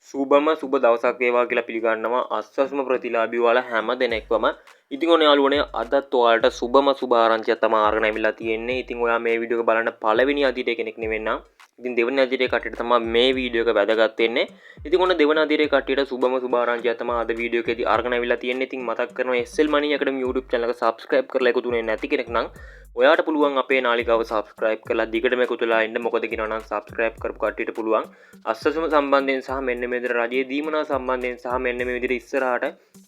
සුබම සුබ දවසක් වේවා කියලා පිළිගන්නවා අස්වස්ම ප්‍රතිලාභී ඔයාලා හැම දෙනෙක්වම. ඉතින් ඔන්න යාළුවනේ අදත් ඔයාලට සුබම සුබ ආරංචියක් තමයි අරගෙන අවිලා තියෙන්නේ. ඉතින් ඔයා මේ වීඩියෝ එක බලන්න පළවෙනි අදිටේ කෙනෙක් නෙවෙන්නම්. ඉතින් දෙවෙනි අදිටේ කට්ටියට තමයි මේ වීඩියෝ එක වැදගත් වෙන්නේ. ඉතින් ඔන්න දෙවෙනි අදිටේ කට්ටියට සුබම සුබ ආරංචියක් තමයි අද වීඩියෝ එකේදී අරගෙන අවිලා තියෙන්නේ. ඉතින් මතක් කරනවා SL Money Academy YouTube channel එක subscribe කරලා එකතු වෙන්නේ නැති කෙනෙක් නම් ඔයාට පුළුවන් අපේ නාලිකාව subscribe කරලා දිගටම එකතු වෙලා ඉන්න. මොකද කියනවා නම් subscribe කරපු කට්ටියට පුළුවන් අස්වැසුම සම්බන්ධයෙන් සහ මෙන්න මේ විදිහට රජයේ දීමනා සම්බන්ධයෙන් සහ මෙන්න මේ විදිහට ඉස්සරහට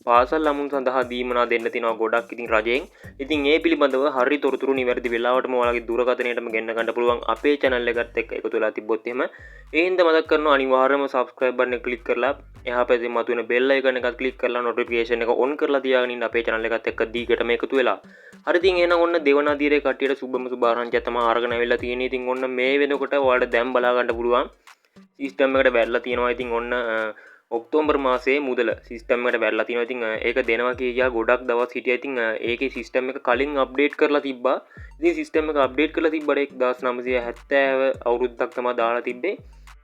පාසල් ළමුන් සඳහා දීමනා දෙන්න තියෙනවා ගොඩක් ඉතින් රජයෙන්. ඉතින් ඒ පිළිබඳව හරි තොරතුරු නිවැරදි වෙලාවටම ඔයාලගේ දුරකථනයටම ගෙන්න ගන්න පුළුවන් අපේ channel එකත් එක්ක එකතු වෙලා තිබ්බොත් එහෙම. ඒ හින්දා මතක් කරනවා අනිවාර්යයෙන්ම subscribe button එක click කරලා එහා පැත්තේ මතුවෙන bell icon එකත් click කරලා notification එක on කරලා තියාගෙන ඉන්න අපේ channel එකත් එක්ක දිගටම එකතු වෙලා. හරි ඉතින් එහෙනම් ඔන්න දෙවන අදියරේ කට්ටියට සුබම සුබ ආරංචියක් තමයි අරගෙන අවිලා තියෙන්නේ. ඉතින් ඔන්න මේ වෙනකොට ඔයාලට දැන් බලා ගන්න පුළුවන් සිස්ටම් එකට වැටලා තියෙනවා. ඉතින් ඔන්න ඔක්තෝබර් මාසයේ මුදල සිස්ටම් එකට වැටලා තියෙනවා. ඉතින් ඒක දෙනවා කියා ගොඩක් දවස් හිටියා. ඉතින් ඒකේ සිස්ටම් එක කලින් අප්ඩේට් කරලා තිබ්බා. ඉතින් සිස්ටම් එක අප්ඩේට් කරලා තිබ්බට 1970 අවුරුද්දක් තමයි දාලා තිබ්බේ.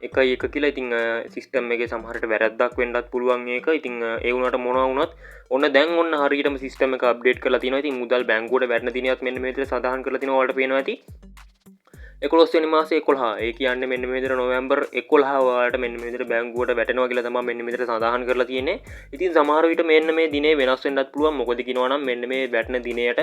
1.1 කියලා. ඉතින් සිස්ටම් එකේ සමහරට වැරද්දක් වෙන්නත් පුළුවන් ඒක. ඉතින් ඒ වුණාට මොනවා වුණත් ඔන්න දැන් ඔන්න හරියටම සිස්ටම් එක අප්ඩේට් කරලා තිනවා. ඉතින් මුදල් බැංකුවට වැටෙන දිනයත් මෙන්න මේ විදිහට සඳහන් කරලා තිනවා. ඔයාලට පේනවා ඇති 11 වෙනි මාසේ 11. ඒ කියන්නේ මෙන්න මේ විදිහට නොවැම්බර් 11 ඔයාලට මෙන්න මේ විදිහට බැංකුවට වැටෙනවා කියලා තමයි මෙන්න මේ විදිහට සඳහන් කරලා තියෙන්නේ. ඉතින් සමහර විට මෙන්න මේ දිනේ වෙනස් වෙන්නත් පුළුවන්. මොකද කියනවා නම් මෙන්න මේ වැටෙන දිනයට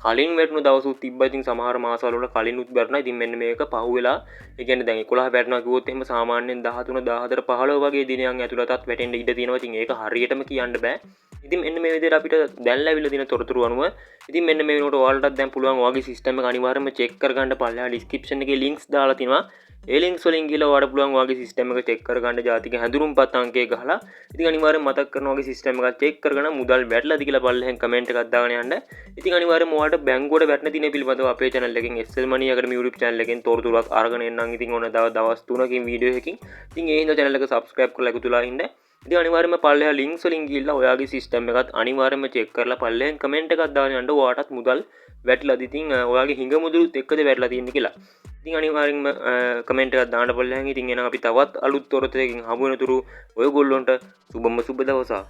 කලින් වැටුණු දවසුත් තිබ්බා. ඉතින් සමහර මාසවල වල කලිනුත් වැටුණා. ඉතින් මෙන්න මේක පහුවෙලා ඒ කියන්නේ දැන් 11 වැටෙනවා කිව්වොත් එහෙම සාමාන්‍යයෙන් 13 14 15 වගේ දිනයන් ඇතුළතත් වැටෙන්න ඉඩ තියෙනවා. ඉතින් ඒක හරියටම කියන්න බෑ. ඉතින් මෙන්න මේ විදිහට අපිට දැන් ලැබිලා තියෙන තොරතුරු අනුව ඉතින් මෙන්න මේ වෙනකොට ඔයාලටත් දැන් පුළුවන් ඔයාගේ සිස්ටම් එක අනිවාර්යයෙන්ම චෙක් කරගන්න පල්ලෙහා ඩිස්ක්‍රිප්ෂන් එකේ ලින්ක්ස් දාලා තිනවා. ඒ ලින්ක්ස් වලින් ගිහලා ඔයාලට පුළුවන් ඔයාගේ සිස්ටම් එක චෙක් කරගන්න ජාතික හැඳුනුම්පත් අංකය ගහලා ඉතින් අනිවාර්යයෙන් මතක් කරනවා ඔයාගේ සිස්ටම් එක චෙක් කරගෙන මුදල් වැටලාද කියලා පල්ලෙහෙන් කමෙන්ට් එකක් දාගෙන යන්න. ඉතින් අනිවාර්යයෙන්ම ඔයාලට බැංකුවට වැටෙන දිනේ පිළිබඳව අපේ channel එකෙන් SL Money Academy YouTube channel එකෙන් තොරතුරක් අරගෙන එන්නම්. ඉතින් ඔන්න දවස් 3කින් වීඩියෝ එකකින් ඉතින් ඒ හින්දා channel එක subscribe කරලා එකතු වෙලා ඉන්න. ඉතින් අනිවාර්යයෙන්ම පල්ලෙහා ලින්ක්ස් වලින් ගිහිල්ලා ඔයාගේ සිස්ටම් එකත් අනිවාර්යයෙන්ම චෙක් කරලා පල්ලෙහෙන් කමෙන්ට් එකක් දාගෙන යන්න. ඔයාටත් මුදල් වැටලාද ඉතින් ඔයාගේ හිඟ මුදලුත් එක්කද වැටලා තියෙන්නේ කියලා. ඉතින් අනිවාර්යෙන්ම කමෙන්ට් එකක් දාන්න පල්ලෙහෙන්. ඉතින් එහෙනම් අපි තවත් අලුත් තොරතුරකින් හමු වෙනතුරු ඔයගොල්ලොන්ට සුබම සුබ දවසක්.